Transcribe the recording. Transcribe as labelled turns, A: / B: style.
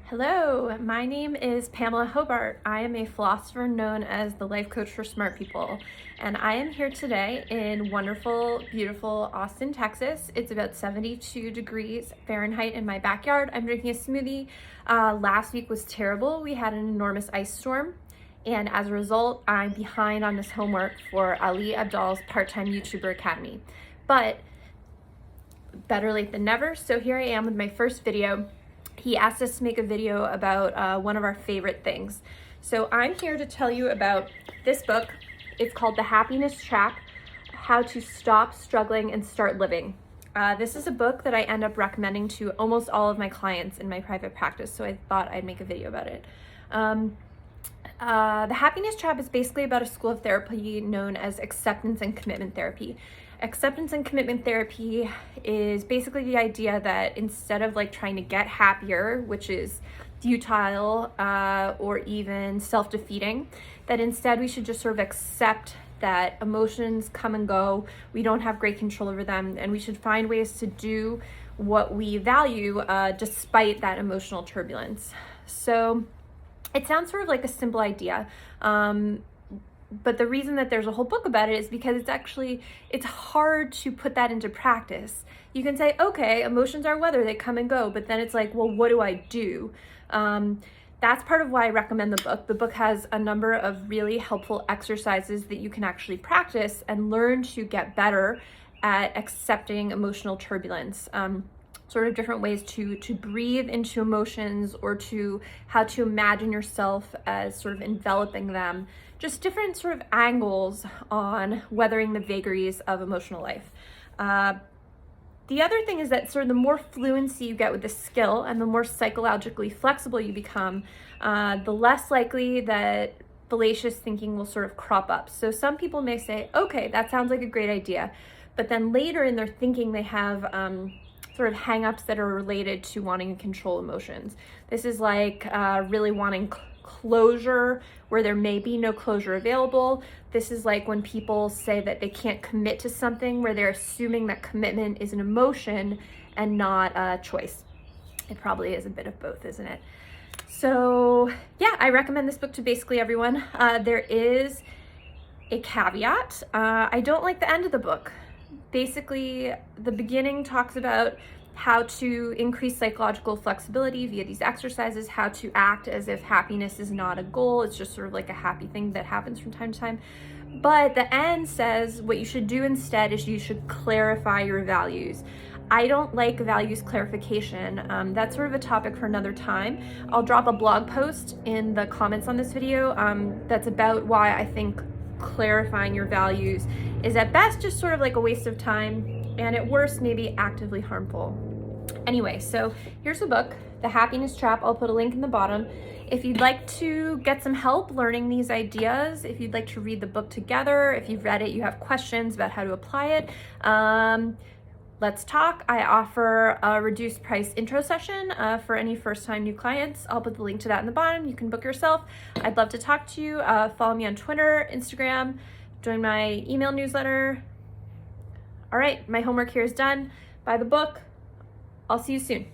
A: Hello, my name is Pamela Hobart. I am a philosopher known as the life coach for smart people, and I am here today in wonderful, beautiful Austin, Texas. It's about 72 degrees Fahrenheit in my backyard. I'm drinking a smoothie. Last week was terrible. We had an enormous ice storm, and as a result, I'm behind on this homework for Ali Abdaal's Part-Time YouTuber Academy. But better late than never, so here I am with my first video. He asked us to make a video about one of our favorite things. So I'm here to tell you about this book. It's called The Happiness Trap: How to Stop Struggling and Start Living. This is a book that I end up recommending to almost all of my clients in my private practice, so I thought I'd make a video about it. The Happiness Trap is basically about a school of therapy known as acceptance and commitment therapy. Acceptance and commitment therapy is basically the idea that instead of trying to get happier, which is futile or even self-defeating, that instead we should just sort of accept that emotions come and go, we don't have great control over them, and we should find ways to do what we value despite that emotional turbulence. So it sounds sort of like a simple idea, but the reason that there's a whole book about it is because it's hard to put that into practice. You can say, okay, emotions are weather, they come and go, but then it's like, well, what do I do? That's part of why I recommend the book. The book has a number of really helpful exercises that you can actually practice and learn to get better at accepting emotional turbulence. Sort of different ways to breathe into emotions, or to how to imagine yourself as sort of enveloping them. Just different sort of angles on weathering the vagaries of emotional life. The other thing is that sort of the more fluency you get with the skill and the more psychologically flexible you become, the less likely that fallacious thinking will sort of crop up. So some people may say, okay, that sounds like a great idea, but then later in their thinking they have sort of hang-ups that are related to wanting to control emotions. This is like really wanting closure where there may be no closure available. This is like when people say that they can't commit to something, where they're assuming that commitment is an emotion and not a choice. It probably is a bit of both, isn't it? So yeah, I recommend this book to basically everyone. There is a caveat. I don't like the end of the book. Basically, the beginning talks about how to increase psychological flexibility via these exercises, how to act as if happiness is not a goal, it's just sort of like a happy thing that happens from time to time. But the end says what you should do instead is you should clarify your values. I don't like values clarification. That's sort of a topic for another time. I'll drop a blog post in the comments on this video that's about why I think clarifying your values is at best just sort of like a waste of time, and at worst maybe actively harmful. Anyway, so here's the book, The Happiness Trap. I'll put a link in the bottom. If you'd like to get some help learning these ideas, if you'd like to read the book together, if you've read it, you have questions about how to apply it, let's talk. I offer a reduced price intro session for any first-time new clients. I'll put the link to that in the bottom. You can book yourself. I'd love to talk to you. Follow me on Twitter, Instagram, join my email newsletter. All right, my homework here is done. Buy the book. I'll see you soon.